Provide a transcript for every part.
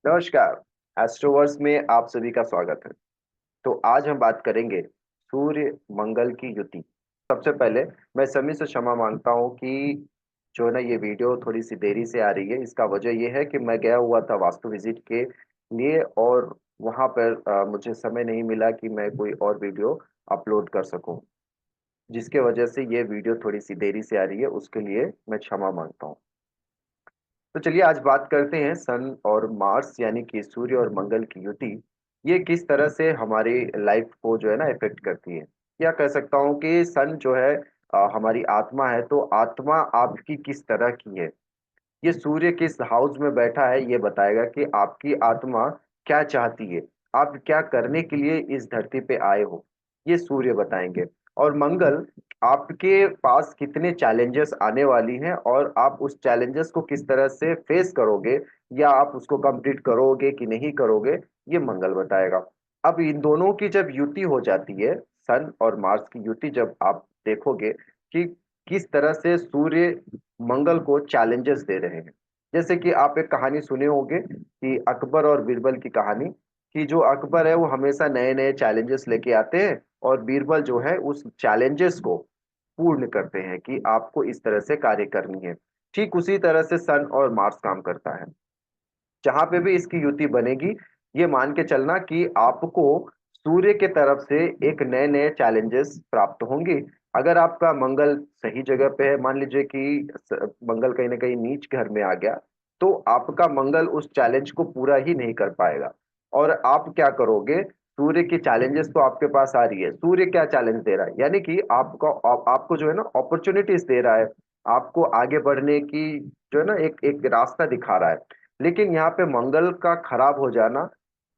नमस्कार। एस्ट्रोवर्स में आप सभी का स्वागत है। तो आज हम बात करेंगे सूर्य मंगल की युति। सबसे पहले मैं सभी से क्षमा मांगता हूँ कि जो है ना ये वीडियो थोड़ी सी देरी से आ रही है। इसका वजह ये है कि मैं गया हुआ था वास्तु विजिट के लिए और वहाँ पर मुझे समय नहीं मिला कि मैं कोई और वीडियो अपलोड कर सकूँ, जिसके वजह से ये वीडियो थोड़ी सी देरी से आ रही है। उसके लिए मैं क्षमा मांगता हूँ। तो चलिए आज बात करते हैं सन और मार्स यानी कि सूर्य और मंगल की युति। ये किस तरह से हमारी लाइफ को जो है ना इफेक्ट करती है। या कह सकता हूँ कि सन जो है हमारी आत्मा है, तो आत्मा आपकी किस तरह की है। ये सूर्य किस हाउस में बैठा है ये बताएगा कि आपकी आत्मा क्या चाहती है, आप क्या करने के लिए इस धरती पे आए हो, ये सूर्य बताएंगे। और मंगल आपके पास कितने चैलेंजेस आने वाली हैं और आप उस चैलेंजेस को किस तरह से फेस करोगे या आप उसको कंप्लीट करोगे कि नहीं करोगे, ये मंगल बताएगा। अब इन दोनों की जब युति हो जाती है, सन और मार्स की युति, जब आप देखोगे कि किस तरह से सूर्य मंगल को चैलेंजेस दे रहे हैं। जैसे कि आप एक कहानी सुने होंगे कि अकबर और बीरबल की कहानी, कि जो अकबर है वो हमेशा नए नए चैलेंजेस लेके आते हैं और बीरबल जो है उस चैलेंजेस को पूर्ण करते हैं कि आपको इस तरह से कार्य करनी है। ठीक उसी तरह से सन और मार्स काम करता है। जहां पे भी इसकी युति बनेगी, ये मान के चलना कि आपको सूर्य के तरफ से एक नए नए चैलेंजेस प्राप्त होंगे। अगर आपका मंगल सही जगह पे है, मान लीजिए कि मंगल कहीं ना कहीं नीच घर में आ गया, तो आपका मंगल उस चैलेंज को पूरा ही नहीं कर पाएगा। और आप क्या करोगे, सूर्य की चैलेंजेस तो आपके पास आ रही है। सूर्य क्या चैलेंज दे रहा है, यानी कि आपको जो है ना अपॉर्चुनिटीज दे रहा है, आपको आगे बढ़ने की जो है ना एक एक रास्ता दिखा रहा है। लेकिन यहाँ पे मंगल का खराब हो जाना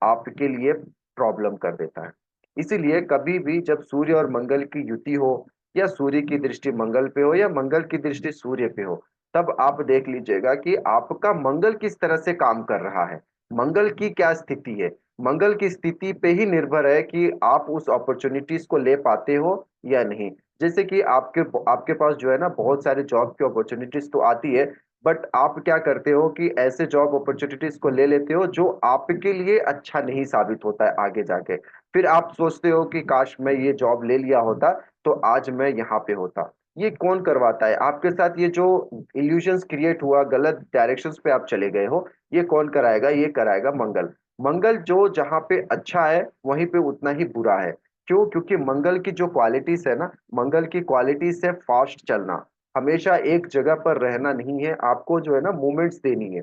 आपके लिए प्रॉब्लम कर देता है। इसीलिए कभी भी जब सूर्य और मंगल की युति हो, या सूर्य की दृष्टि मंगल पे हो या मंगल की दृष्टि सूर्य पे हो, तब आप देख लीजिएगा कि आपका मंगल किस तरह से काम कर रहा है, मंगल की क्या स्थिति है। मंगल की स्थिति पे ही निर्भर है कि आप उस अपॉर्चुनिटीज को ले पाते हो या नहीं। जैसे कि आपके आपके पास जो है ना बहुत सारे जॉब की अपॉर्चुनिटीज तो आती है, बट आप क्या करते हो कि ऐसे जॉब अपॉर्चुनिटीज को ले लेते हो जो आपके लिए अच्छा नहीं साबित होता है आगे जाके। फिर आप सोचते हो कि काश मैं ये जॉब ले लिया होता तो आज मैं यहाँ पे होता। ये कौन करवाता है आपके साथ, ये जो इल्यूजन्स क्रिएट हुआ, गलत डायरेक्शंस पे आप चले गए हो, ये कौन कराएगा, ये कराएगा मंगल। मंगल जो जहाँ पे अच्छा है वहीं पे उतना ही बुरा है। क्यों? क्योंकि मंगल की जो क्वालिटीज है ना, मंगल की क्वालिटीज है फास्ट चलना, हमेशा एक जगह पर रहना नहीं है, आपको जो है ना मूवमेंट्स देनी है।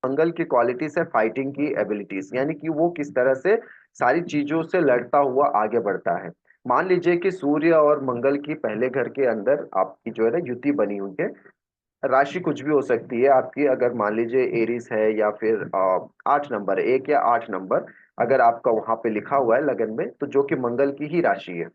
मंगल की क्वालिटीज है फाइटिंग की एबिलिटीज, यानी कि वो किस तरह से सारी चीजों से लड़ता हुआ आगे बढ़ता है। मान लीजिए कि सूर्य और मंगल की पहले घर के अंदर आपकी जो है ना युति बनी हुई है। राशि कुछ भी हो सकती है आपकी, अगर मान लीजिए एरिस है या फिर 8 नंबर, 1 या 8 नंबर अगर आपका वहां पे लिखा हुआ है लगन में, तो जो कि मंगल की ही राशि है।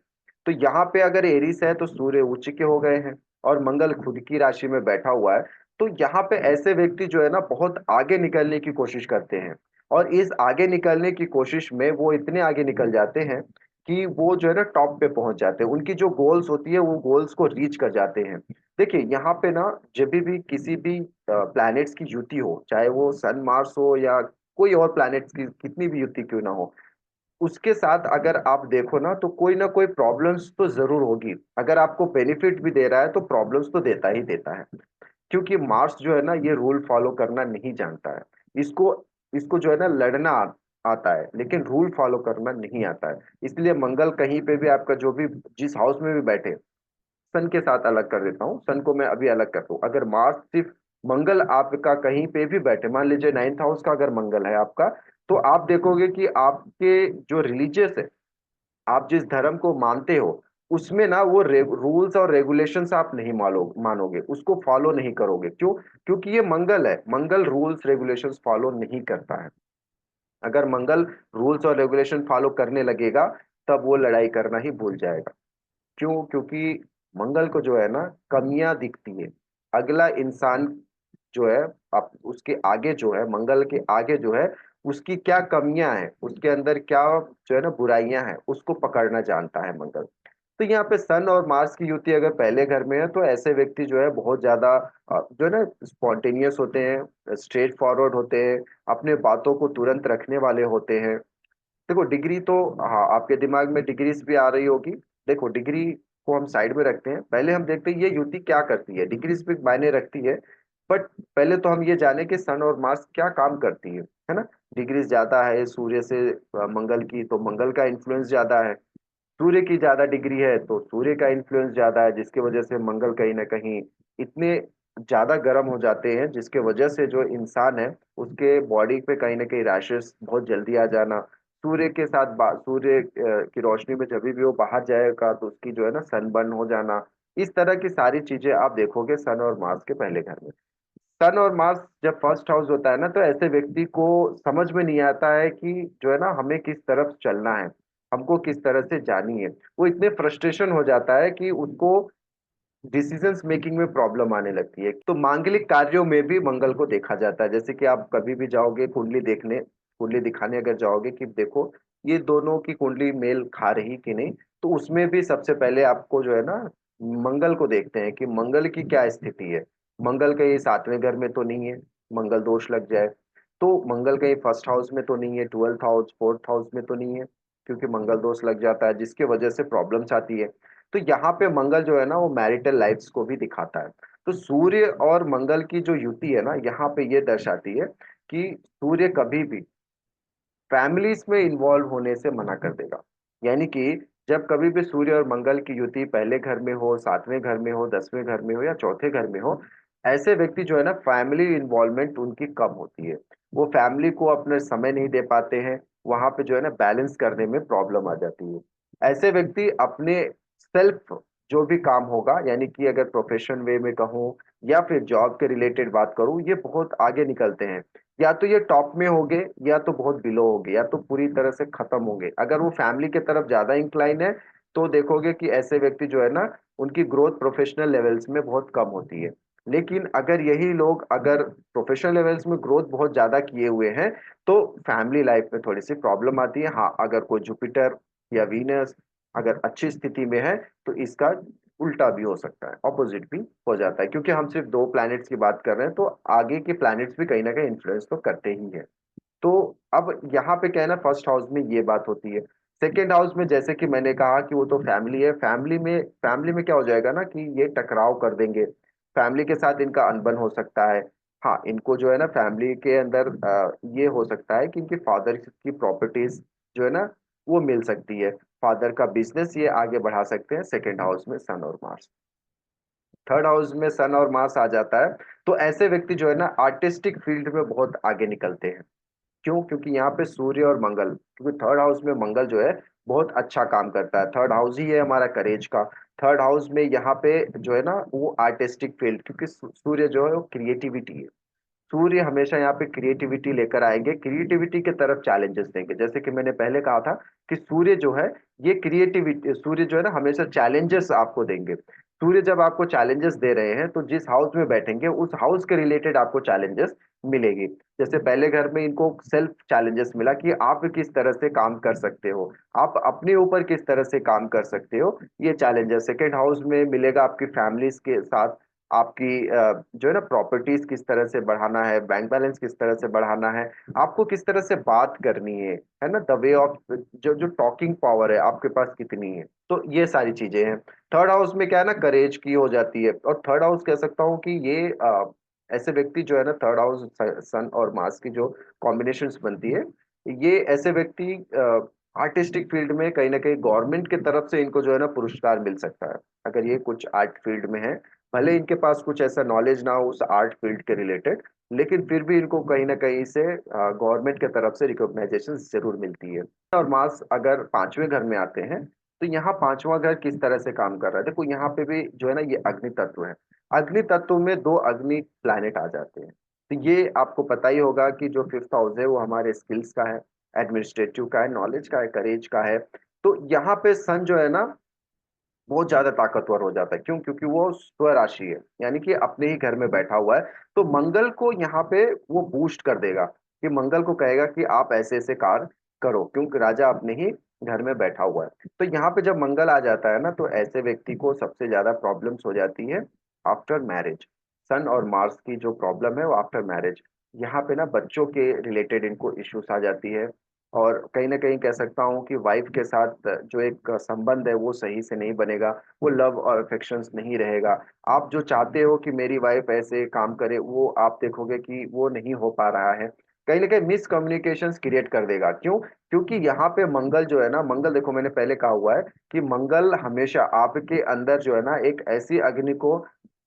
तो यहाँ पे अगर एरिस है तो सूर्य उच्च के हो गए हैं और मंगल खुद की राशि में बैठा हुआ है। तो यहाँ पे ऐसे व्यक्ति जो है ना बहुत आगे निकलने की कोशिश करते हैं, और इस आगे निकलने की कोशिश में वो इतने आगे निकल जाते हैं कि वो जो है ना टॉप पे पहुंच जाते हैं, उनकी जो गोल्स होती है वो गोल्स को रीच कर जाते हैं। देखिए यहाँ पे ना, जब भी किसी भी प्लैनेट्स की युति हो, चाहे वो सन मार्स हो या कोई और प्लैनेट्स की कितनी भी युति क्यों ना हो, उसके साथ अगर आप देखो ना कोई प्रॉब्लम्स तो जरूर होगी। अगर आपको बेनिफिट भी दे रहा है तो प्रॉब्लम्स तो देता ही देता है। क्योंकि मार्स जो है ना ये रूल फॉलो करना नहीं जानता है। इसको इसको जो है ना लड़ना आता है, लेकिन रूल फॉलो करना नहीं आता है। इसलिए मंगल कहीं पे भी आपका जो भी जिस हाउस में भी बैठे, सन के साथ अलग कर देता हूँ, सन को मैं अभी अलग करता हूँ। अगर मार्स सिर्फ मंगल आपका कहीं पे भी बैठे, मान लीजिए 9th हाउस का अगर मंगल है आपका, तो आप देखोगे कि आपके जो रिलीजियस है, आप जिस धर्म को मानते हो, उसमें ना वो रूल्स और रेगुलेशंस आप नहीं मानोगे, उसको फॉलो नहीं करोगे। क्यों? क्योंकि ये मंगल है, मंगल रूल्स रेगुलेशंस फॉलो नहीं करता है। अगर मंगल रूल्स और रेगुलेशन फॉलो करने लगेगा, तब वो लड़ाई करना ही भूल जाएगा। क्यों? क्योंकि मंगल को जो है ना कमियां दिखती है। अगला इंसान जो है, आप उसके आगे जो है, मंगल के आगे जो है, उसकी क्या कमियां हैं, उसके अंदर क्या जो है ना बुराइयां हैं, उसको पकड़ना जानता है मंगल। तो यहाँ पे सन और मार्स की युति अगर पहले घर में है तो ऐसे व्यक्ति जो है बहुत ज्यादा जो है ना स्पॉन्टेनियस होते हैं, स्ट्रेट फॉरवर्ड होते हैं, अपने बातों को तुरंत रखने वाले होते हैं। देखो डिग्री तो, हाँ आपके दिमाग में डिग्रीज भी आ रही होगी। देखो डिग्री को हम साइड में रखते हैं, पहले हम देखते हैं ये युति क्या करती है। डिग्रीज भी मायने रखती है, बट पहले तो हम ये जाने कि सन और मार्स क्या काम करती है ना। डिग्रीज ज्यादा है सूर्य से मंगल की, तो मंगल का इन्फ्लुएंस ज्यादा है। सूर्य की ज्यादा डिग्री है तो सूर्य का इन्फ्लुएंस ज्यादा है, जिसकी वजह से मंगल कहीं ना कहीं इतने ज्यादा गर्म हो जाते हैं, जिसके वजह से जो इंसान है उसके बॉडी पे कहीं ना कहीं रैशेस बहुत जल्दी आ जाना। सूर्य के साथ सूर्य की रोशनी में जब भी वो बाहर जाएगा तो उसकी जो है ना सनबर्न हो जाना। इस तरह की सारी चीजें आप देखोगे सन और मार्स के पहले घर में। सन और मार्स जब फर्स्ट हाउस होता है ना, तो ऐसे व्यक्ति को समझ में नहीं आता है कि जो है ना हमें किस तरफ चलना है, हमको किस तरह से जानी है। वो इतने फ्रस्ट्रेशन हो जाता है कि उसको डिसीजंस मेकिंग में प्रॉब्लम आने लगती है। तो मांगलिक कार्यों में भी मंगल को देखा जाता है। जैसे कि आप कभी भी जाओगे कुंडली देखने, कुंडली दिखाने अगर जाओगे कि देखो ये दोनों की कुंडली मेल खा रही कि नहीं, तो उसमें भी सबसे पहले आपको जो है ना मंगल को देखते हैं कि मंगल की क्या स्थिति है। मंगल कहीं सातवें घर में तो नहीं है, मंगल दोष लग जाए। तो मंगल कहीं फर्स्ट हाउस में तो नहीं है, ट्वेल्थ हाउस फोर्थ हाउस में तो नहीं है, क्योंकि मंगल दोष लग जाता है जिसकी वजह से प्रॉब्लम्स आती है। तो यहाँ पे मंगल जो है ना वो मैरिटल लाइफ्स को भी दिखाता है। तो सूर्य और मंगल की जो युति है ना, यहाँ पे ये दर्शाती है कि सूर्य कभी भी फैमिलीज में इन्वॉल्व होने से मना कर देगा। यानी कि जब कभी भी सूर्य और मंगल की युति पहले घर में हो, सातवें घर में हो, दसवें घर में हो या चौथे घर में हो, ऐसे व्यक्ति जो है ना फैमिली इन्वॉल्वमेंट उनकी कम होती है। वो फैमिली को अपने समय नहीं दे पाते हैं, वहां पे जो है ना बैलेंस करने में प्रॉब्लम आ जाती है। ऐसे व्यक्ति अपने सेल्फ जो भी काम होगा, यानी कि अगर प्रोफेशन वे में कहूँ या फिर जॉब के रिलेटेड बात करूँ, ये बहुत आगे निकलते हैं। या तो ये टॉप में होंगे या तो बहुत बिलो होंगे या तो पूरी तरह से खत्म होंगे। अगर वो फैमिली की तरफ ज्यादा इंक्लाइन है तो देखोगे कि ऐसे व्यक्ति जो है ना उनकी ग्रोथ प्रोफेशनल लेवल्स में बहुत कम होती है। लेकिन अगर यही लोग अगर प्रोफेशनल लेवल्स में ग्रोथ बहुत ज्यादा किए हुए हैं तो फैमिली लाइफ में थोड़ी सी प्रॉब्लम आती है। हाँ अगर कोई जुपिटर या वीनस अगर अच्छी स्थिति में है तो इसका उल्टा भी हो सकता है, ऑपोजिट भी हो जाता है, क्योंकि हम सिर्फ दो प्लैनेट्स की बात कर रहे हैं तो आगे के प्लैनेट्स भी कहीं ना कहीं इन्फ्लुएंस तो करते ही है। तो अब यहाँ पे क्या है ना, फर्स्ट हाउस में ये बात होती है। सेकेंड हाउस में जैसे कि मैंने कहा कि वो तो फैमिली है, फैमिली में क्या हो जाएगा ना कि ये टकराव कर देंगे, फैमिली के साथ इनका अनबन हो सकता है। हाँ इनको जो है ना फैमिली के अंदर ये हो सकता है कि इनके फादर की प्रॉपर्टीज जो है ना वो मिल सकती है, फादर का बिजनेस ये आगे बढ़ा सकते हैं। सेकेंड हाउस में सन और मार्स, थर्ड हाउस में सन और मार्स आ जाता है तो ऐसे व्यक्ति जो है ना आर्टिस्टिक फील्ड में बहुत आगे निकलते हैं। क्यों? क्योंकि यहाँ पे सूर्य और मंगल, क्योंकि थर्ड हाउस में मंगल जो है बहुत अच्छा काम करता है। थर्ड हाउस ही है हमारा करेज का। थर्ड हाउस में यहाँ पे जो है ना वो आर्टिस्टिक फील्ड, क्योंकि सूर्य जो है वो क्रिएटिविटी है। सूर्य हमेशा यहाँ पे क्रिएटिविटी लेकर आएंगे, क्रिएटिविटी के तरफ चैलेंजेस देंगे। जैसे कि मैंने पहले कहा था कि सूर्य जो है ये क्रिएटिविटी, सूर्य जो है ना हमेशा चैलेंजेस आपको देंगे। सूर्य जब आपको चैलेंजेस दे रहे हैं तो जिस हाउस में बैठेंगे उस हाउस के रिलेटेड आपको चैलेंजेस मिलेगी। जैसे पहले घर में इनको सेल्फ चैलेंजेस मिला कि आप किस तरह से काम कर सकते हो, आप अपने ऊपर किस तरह से काम कर सकते हो, ये चैलेंजेस सेकेंड हाउस में मिलेगा। आपकी फैमिलीज के साथ आपकी जो है ना प्रॉपर्टीज किस तरह से बढ़ाना है, बैंक बैलेंस किस तरह से बढ़ाना है, आपको किस तरह से बात करनी है ना, द वे ऑफ जो जो टॉकिंग पावर है आपके पास कितनी है। तो ये सारी चीजें हैं। थर्ड हाउस में क्या है ना करेज की हो जाती है। और थर्ड हाउस कह सकता हूँ कि ये ऐसे व्यक्ति जो है ना थर्ड हाउस सन और मार्स की जो कॉम्बिनेशंस बनती है, ये ऐसे व्यक्ति आर्टिस्टिक फील्ड में कहीं ना कहीं गवर्नमेंट की तरफ से इनको जो है ना पुरस्कार मिल सकता है अगर ये कुछ आर्ट फील्ड में है। भले इनके पास कुछ ऐसा नॉलेज ना हो उस आर्ट फील्ड के रिलेटेड, लेकिन फिर भी इनको कहीं ना कहीं से गवर्नमेंट की तरफ से रिकॉग्नाइजेशन जरूर मिलती है। और मार्स अगर पांचवें घर में आते हैं तो यहाँ पांचवा घर किस तरह से काम कर रहा है, देखो यहाँ पे भी जो है ना ये अग्नि तत्व है। अग्नि तत्व में दो अग्नि प्लैनेट आ जाते हैं। तो ये आपको पता ही होगा कि जो फिफ्थ हाउस है वो हमारे स्किल्स का है, एडमिनिस्ट्रेटिव का है, नॉलेज का है, करेज का है। तो यहाँ पे सन जो है ना बहुत ज्यादा ताकतवर हो जाता है। क्यों? क्योंकि वो स्वराशि है, यानी कि अपने ही घर में बैठा हुआ है। तो मंगल को यहाँ पे वो बूस्ट कर देगा कि मंगल को कहेगा कि आप ऐसे ऐसे कार्य करो, क्योंकि राजा अपने ही घर में बैठा हुआ है। तो यहाँ पे जब मंगल आ जाता है ना, तो ऐसे व्यक्ति को सबसे ज्यादा प्रॉब्लम्स हो जाती है आफ्टर मैरिज। सन और मार्स की जो प्रॉब्लम है वो आफ्टर मैरिज, यहाँ पे ना बच्चों के रिलेटेड इनको इश्यूज आ जाती है। और कहीं ना कहीं कह सकता हूँ कि वाइफ के साथ जो एक संबंध है वो सही से नहीं बनेगा, वो लव और अफेक्शंस नहीं रहेगा। आप जो चाहते हो कि मेरी वाइफ ऐसे काम करे, वो आप देखोगे कि वो नहीं हो पा रहा है। कहीं ना कहीं मिसकम्युनिकेशंस क्रिएट कर देगा। क्यों? क्योंकि यहाँ पे मंगल जो है ना, मंगल देखो मैंने पहले कहा हुआ है कि मंगल हमेशा आपके अंदर जो है ना एक ऐसी अग्नि को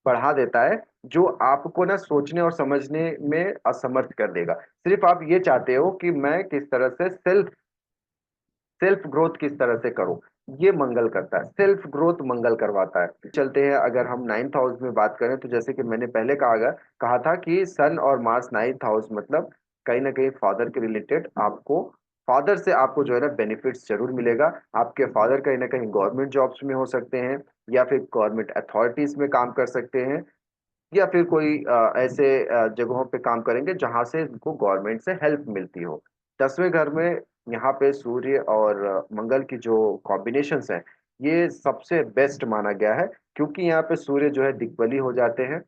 बढ़ा देता है जो आपको ना सोचने और समझने में असमर्थ कर देगा। सिर्फ आप ये चाहते हो कि मैं किस तरह से सेल्फ ग्रोथ किस तरह से करूं, ये मंगल करता है, सेल्फ ग्रोथ मंगल करवाता है। चलते हैं, अगर हम नाइन्थ हाउस में बात करें तो जैसे कि मैंने पहले कहा था कि सन और मार्स नाइन्थ हाउस मतलब कहीं ना कहीं फादर के रिलेटेड आपको, फादर से आपको जो है ना बेनिफिट्स जरूर मिलेगा। आपके फादर कहीं ना कहीं गवर्नमेंट जॉब्स में हो सकते हैं, या फिर गवर्नमेंट अथॉरिटीज में काम कर सकते हैं, या फिर कोई ऐसे जगहों पे काम करेंगे जहां से इनको गवर्नमेंट से हेल्प मिलती हो। 10वें घर में यहाँ पे सूर्य और मंगल की जो कॉम्बिनेशंस है, ये सबसे बेस्ट माना गया है। क्योंकि यहाँ पे सूर्य जो है दिग्बली हो जाते हैं,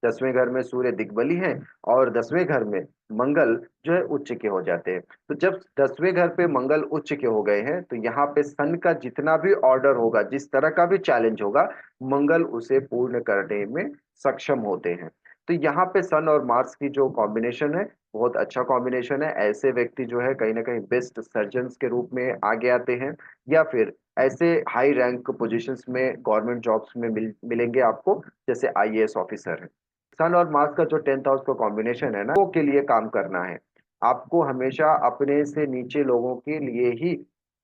10वें घर में सूर्य दिग्बली है, और 10वें घर में मंगल जो है उच्च के हो जाते हैं। तो जब 10वें घर पे मंगल उच्च के हो गए हैं, तो यहाँ पे सन का जितना भी ऑर्डर होगा, जिस तरह का भी चैलेंज होगा, मंगल उसे पूर्ण करने में सक्षम होते हैं। तो यहाँ पे सन और मार्स की जो कॉम्बिनेशन है, बहुत अच्छा कॉम्बिनेशन है। ऐसे व्यक्ति जो है कहीं ना कहीं बेस्ट सर्जन्स के रूप में आगे आते हैं, या फिर ऐसे हाई रैंक पोजीशंस में गवर्नमेंट जॉब्स में मिलेंगे आपको, जैसे आईएएस ऑफिसर है। सन और मार्स का जो 10th हाउस का कॉम्बिनेशन है ना, वो के लिए काम करना है। आपको हमेशा अपने से नीचे लोगों के लिए ही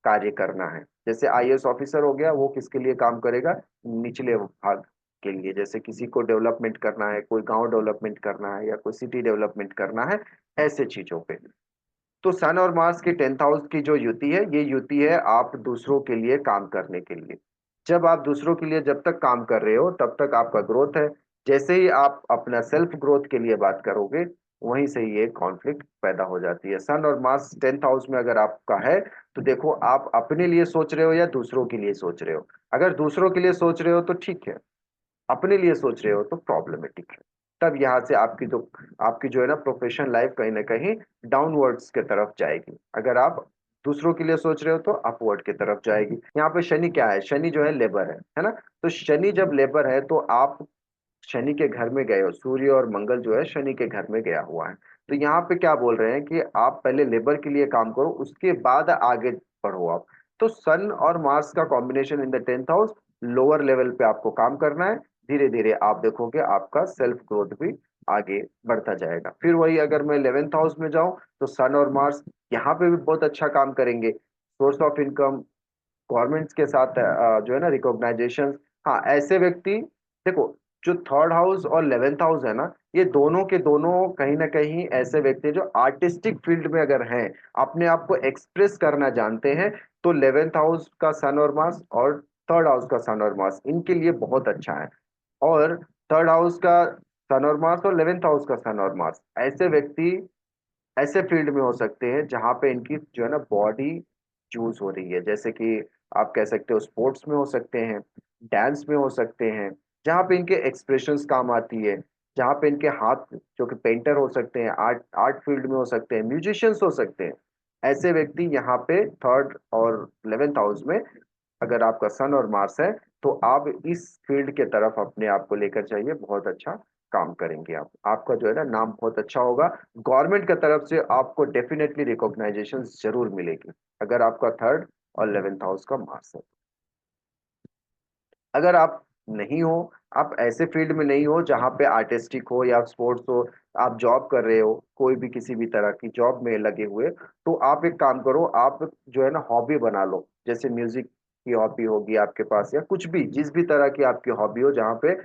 कार्य करना है। जैसे आईएएस ऑफिसर हो गया, वो किसके लिए काम करेगा? निचले भाग के लिए। जैसे किसी को डेवलपमेंट करना है, कोई गांव डेवलपमेंट करना है, या कोई सिटी डेवलपमेंट करना है, ऐसे चीजों पे। तो सन और मार्स की 10th हाउस की जो युति है, ये युति है आप दूसरों के लिए काम करने के लिए। जब आप दूसरों के लिए जब तक काम कर रहे हो, तब तक आपका ग्रोथ है। जैसे ही आप अपना सेल्फ ग्रोथ के लिए बात करोगे, वहीं से ये कॉन्फ्लिक्ट पैदा हो जाती है। सन और मार्स 10th हाउस में अगर आपका है, तो देखो आप अपने लिए सोच रहे हो या दूसरों के लिए सोच रहे हो। अगर दूसरों के लिए सोच रहे हो तो ठीक है, अपने लिए सोच रहे हो तो प्रॉब्लमेटिक है। तब यहाँ से आपकी जो है ना प्रोफेशनल लाइफ कहीं ना कहीं डाउनवर्ड्स के तरफ जाएगी। अगर आप दूसरों के लिए सोच रहे हो तो अपवर्ड की तरफ जाएगी। यहाँ पे शनि क्या है? शनि जो है लेबर है ना? तो शनि जब लेबर है, तो आप शनि के घर में गए हो, सूर्य और मंगल जो है शनि के घर में गया हुआ है। तो यहाँ पे क्या बोल रहे हैं कि आप पहले लेबर के लिए काम करो, उसके बाद आगे बढ़ो आप। तो सन और मार्स का combination in the 10th house, lower level पे आपको काम करना है। धीरे धीरे आप देखोगे आपका सेल्फ ग्रोथ भी आगे बढ़ता जाएगा। फिर वही, अगर मैं 11th हाउस में जाऊं, तो सन और मार्स यहाँ पे भी बहुत अच्छा काम करेंगे। सोर्स ऑफ इनकम, गवर्नमेंट्स के साथ जो है ना रिकॉग्नाइजेशन। हाँ, ऐसे व्यक्ति, देखो, जो 3rd हाउस और 11th हाउस है ना, ये दोनों के दोनों कहीं ना कहीं ऐसे व्यक्ति हैं जो आर्टिस्टिक फील्ड में अगर हैं, अपने आप को एक्सप्रेस करना जानते हैं, तो 11th हाउस का सन और मार्स और 3rd हाउस का सन और मार्स इनके लिए बहुत अच्छा है। और 3rd हाउस का सन और मार्स और 11th हाउस का सन और मार्स, ऐसे व्यक्ति ऐसे फील्ड में हो सकते हैं जहां पे इनकी जो है ना बॉडी चूज हो रही है। जैसे कि आप कह सकते हो स्पोर्ट्स में हो सकते हैं, डांस में हो सकते हैं, जहाँ पे इनके एक्सप्रेशंस काम आती है, जहाँ पे इनके हाथ, जो कि पेंटर हो सकते हैं, आर्ट आर्ट फील्ड में हो सकते हैं, म्यूजिशियंस हो सकते हैं। ऐसे व्यक्ति यहाँ पे 3rd और 11th हाउस में, अगर आपका सन और मार्स है, तो आप इस फील्ड के तरफ अपने आप को लेकर जाइए, बहुत अच्छा काम करेंगे आप। आपका जो है ना नाम बहुत अच्छा होगा। गवर्नमेंट की तरफ से आपको डेफिनेटली रिकॉग्नाइजेशन जरूर मिलेगी, अगर आपका 3rd और 11th हाउस का मार्स है। अगर आप नहीं हो, आप ऐसे फील्ड में नहीं हो जहाँ पे आर्टिस्टिक हो या स्पोर्ट्स हो, आप जॉब कर रहे हो, कोई भी किसी भी तरह की जॉब में लगे हुए, तो आप एक काम करो, आप जो है ना हॉबी बना लो। जैसे म्यूजिक की हॉबी होगी आपके पास, या कुछ भी, जिस भी तरह की आपकी हॉबी हो, जहाँ पे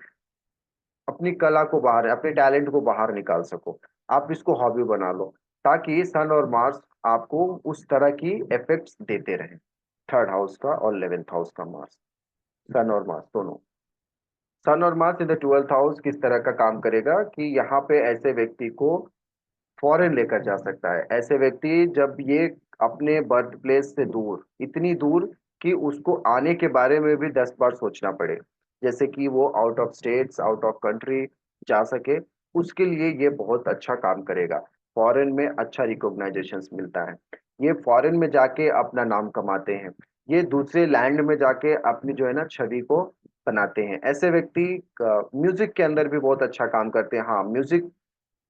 अपनी कला को बाहर, अपने टैलेंट को बाहर निकाल सको, आप इसको हॉबी बना लो। ताकि सन और मार्स आपको उस तरह की इफेक्ट्स देते रहें। 3rd हाउस का और 11th हाउस का मार्स, सन और मार्स दोनों। सन और Mars in the 12th house किस तरह का काम करेगा कि यहाँ पे ऐसे व्यक्ति को फॉरेन लेकर जा सकता है। ऐसे व्यक्ति जब ये अपने बर्थ प्लेस से दूर, इतनी दूर कि उसको आने के बारे में भी 10 बार सोचना पड़े, जैसे कि वो out of states, out of country जा सके। उसके लिए ये बहुत अच्छा काम करेगा। फॉरेन में अच्छा रिकॉग्नाइजेशन मिलता है। ये फॉरेन में जाके अपना नाम कमाते हैं। ये दूसरे लैंड में जाके अपनी जो है ना छवि को बनाते हैं। ऐसे व्यक्ति म्यूजिक के अंदर भी बहुत अच्छा काम करते हैं। हाँ, म्यूजिक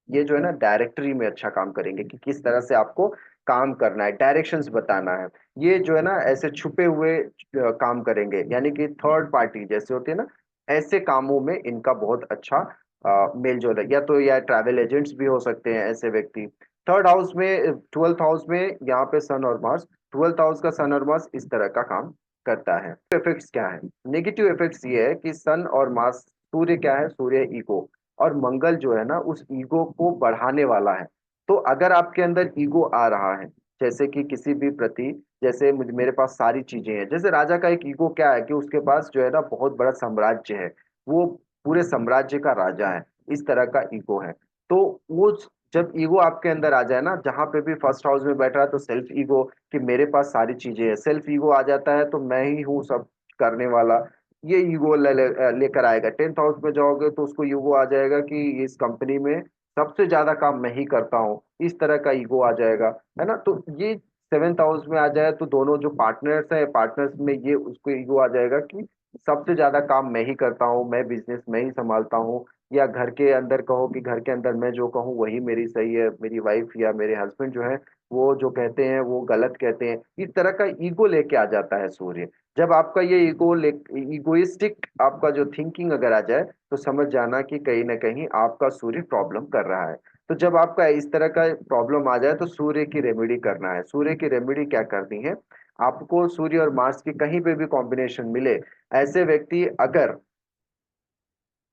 ये जो है ना डायरेक्टरी में अच्छा काम करेंगे कि किस तरह से आपको काम करना है, डायरेक्शंस बताना है। ये जो है ना ऐसे छुपे हुए काम करेंगे, यानी कि थर्ड पार्टी जैसे होती है ना, ऐसे कामों में इनका बहुत अच्छा मेल जोल है। या तो या ट्रैवल एजेंट्स भी हो सकते हैं ऐसे व्यक्ति। थर्ड हाउस में, 12th हाउस में यहाँ पे सन और मार्स, 12th हाउस का सन और मार्स इस तरह का काम करता है। इफेक्ट्स क्या है? नेगेटिव इफेक्ट्स ये है कि सन और मार्स, सूर्य क्या है? सूर्य ईगो, और मंगल जो है ना उस ईगो को बढ़ाने वाला है। तो अगर आपके अंदर ईगो आ रहा है, जैसे कि किसी भी प्रति, जैसे मुझे मेरे पास सारी चीजें हैं, जैसे राजा का एक ईगो क्या है कि उसके पास जो है ना बहुत बड़ा साम्राज्य है, वो पूरे साम्राज्य का राजा है, इस तरह का ईगो है। तो वो जब ईगो आपके अंदर आ जाए ना, जहां पे भी फर्स्ट हाउस में बैठ रहा है, तो सेल्फ ईगो कि मेरे पास सारी चीजें हैं, सेल्फ ईगो आ जाता है, तो मैं ही हूँ सब करने वाला, ये ईगो लेकर आएगा। 10th हाउस में जाओगे तो उसको ईगो आ जाएगा कि इस कंपनी में सबसे ज्यादा काम मैं ही करता हूँ, इस तरह का ईगो आ जाएगा, है ना। तो ये 7th हाउस में आ जाए तो दोनों जो पार्टनर्स हैं, पार्टनर्स में ये उसको ईगो आ जाएगा कि सबसे ज्यादा काम मैं ही करता हूँ, मैं बिजनेस मैं ही संभालता हूँ। या घर के अंदर कहो कि घर के अंदर मैं जो कहूँ वही मेरी सही है, मेरी वाइफ या मेरे हस्बैंड जो है वो जो कहते हैं वो गलत कहते हैं, इस तरह का ईगो लेके आ जाता है सूर्य। जब आपका ये इगोइस्टिक आपका जो थिंकिंग अगर आ जाए, तो समझ जाना कि कहीं ना कहीं आपका सूर्य प्रॉब्लम कर रहा है। तो जब आपका इस तरह का प्रॉब्लम आ जाए तो सूर्य की रेमेडी करना है। सूर्य की रेमेडी क्या करनी है? आपको सूर्य और मार्स की कहीं पे भी कॉम्बिनेशन मिले, ऐसे व्यक्ति अगर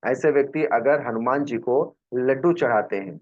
ऐसे व्यक्ति अगर हनुमान जी को लड्डू चढ़ाते हैं,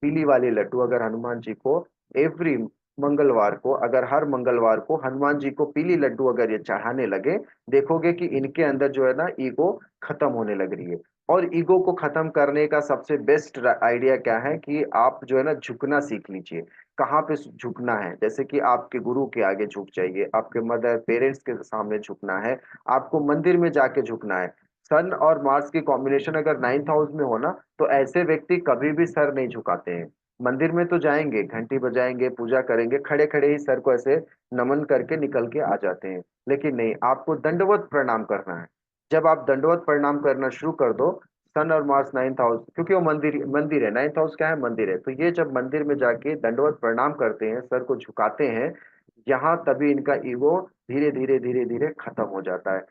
पीली वाली लड्डू अगर हनुमान जी को एवरी मंगलवार को, अगर हर मंगलवार को हनुमान जी को पीली लड्डू अगर ये चढ़ाने लगे, देखोगे कि इनके अंदर जो है ना ईगो खत्म होने लग रही है। और ईगो को खत्म करने का सबसे बेस्ट आइडिया क्या है कि आप जो है ना झुकना सीख लीजिए। कहाँ पे झुकना है? जैसे कि आपके गुरु के आगे झुक जाइए, आपके मदर पेरेंट्स के सामने झुकना है, आपको मंदिर में जाके झुकना है। सन और मार्स की कॉम्बिनेशन अगर 9th हाउस में हो ना, तो ऐसे व्यक्ति कभी भी सर नहीं झुकाते हैं। मंदिर में तो जाएंगे, घंटी बजाएंगे, पूजा करेंगे, खड़े खड़े ही सर को ऐसे नमन करके निकल के आ जाते हैं। लेकिन नहीं, आपको दंडवत प्रणाम करना है। जब आप दंडवत प्रणाम करना शुरू कर दो, सन और मार्स 9th हाउस, क्योंकि वो मंदिर मंदिर है, 9th हाउस क्या है? मंदिर है। तो ये जब मंदिर में जाके दंडवत प्रणाम करते हैं, सर को झुकाते हैं, यहाँ तभी इनका ईगो धीरे धीरे धीरे धीरे खत्म हो जाता है।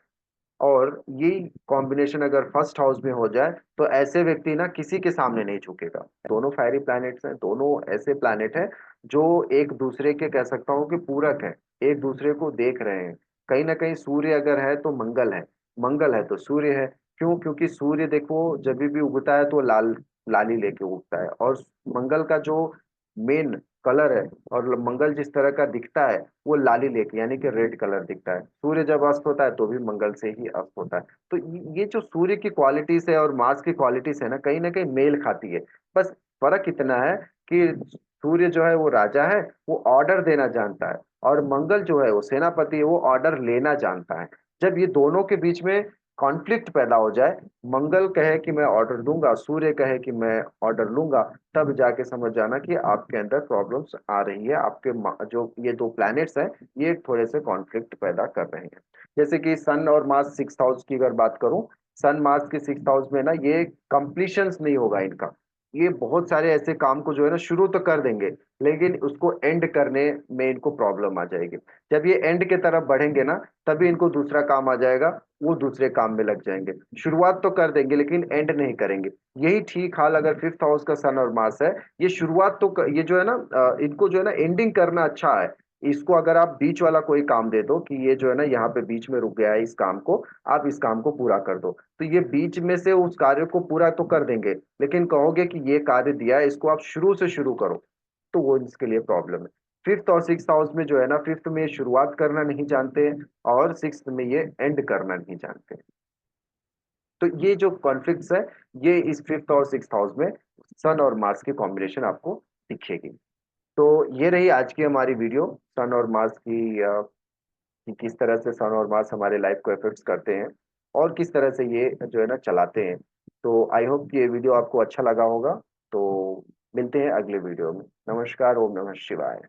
और यही कॉम्बिनेशन अगर फर्स्ट हाउस में हो जाए, तो ऐसे व्यक्ति ना किसी के सामने नहीं झुकेगा। दोनों फायरी प्लैनेट्स हैं, दोनों ऐसे प्लैनेट हैं जो एक दूसरे के कह सकता हूँ कि पूरक है, एक दूसरे को देख रहे हैं। कहीं ना कहीं सूर्य अगर है तो मंगल है, मंगल है तो सूर्य है। क्यों? क्योंकि सूर्य देखो जब भी उगता है तो लाली लेके उगता है, और मंगल का जो मेन कलर है, और मंगल जिस तरह का दिखता है वो लाली लेके, यानी कि रेड कलर दिखता है। सूर्य जब अस्त होता है तो भी मंगल से ही अस्त होता है। तो ये जो सूर्य की क्वालिटीज है और मार्स की क्वालिटीज है ना कहीं मेल खाती है। बस फर्क इतना है कि सूर्य जो है वो राजा है, वो ऑर्डर देना जानता है, और मंगल जो है वो सेनापति है, वो ऑर्डर लेना जानता है। जब ये दोनों के बीच में कॉन्फ्लिक्ट पैदा हो जाए, मंगल कहे कि मैं ऑर्डर दूंगा, सूर्य कहे कि मैं ऑर्डर लूंगा, तब जाके समझ जाना कि आपके अंदर प्रॉब्लम्स आ रही है। आपके जो ये दो प्लैनेट्स हैं, ये थोड़े से कॉन्फ्लिक्ट पैदा कर रहे हैं। जैसे कि सन और मार्स 6th हाउस की अगर बात करूं, सन मार्स के 6th हाउस में ना ये कंप्लीशंस नहीं होगा इनका। ये बहुत सारे ऐसे काम को जो है ना शुरू तो कर देंगे, लेकिन उसको एंड करने में इनको प्रॉब्लम आ जाएगी। जब ये एंड के तरफ बढ़ेंगे ना, तभी इनको दूसरा काम आ जाएगा, वो दूसरे काम में लग जाएंगे। शुरुआत तो कर देंगे लेकिन एंड नहीं करेंगे। यही ठीक हाल अगर 5th हाउस का सन और मार्स है, ये शुरुआत तो ये जो है ना इनको जो है ना एंडिंग करना अच्छा है। इसको अगर आप बीच वाला कोई काम दे दो कि ये जो है ना यहाँ पे बीच में रुक गया है, इस काम को आप इस काम को पूरा कर दो, तो ये बीच में से उस कार्य को पूरा तो कर देंगे, लेकिन कहोगे कि ये कार्य दिया है इसको आप शुरू से शुरू करो, तो वो इसके लिए प्रॉब्लम है। 5th और 6th हाउस में जो है ना, 5th में ये शुरुआत करना नहीं जानते, और 6th में ये एंड करना नहीं जानते। तो ये जो कॉन्फ्लिक्ट्स है, ये इस 5th और 6th हाउस में सन और मार्स की कॉम्बिनेशन आपको दिखेगी। तो ये रही आज की हमारी वीडियो, सन और मार्स की, कि किस तरह से सन और मार्स हमारे लाइफ को इफेक्ट्स करते हैं और किस तरह से ये जो है ना चलाते हैं। तो आई होप कि ये वीडियो आपको अच्छा लगा होगा। तो मिलते हैं अगले वीडियो में। नमस्कार, ओम नमः शिवाय।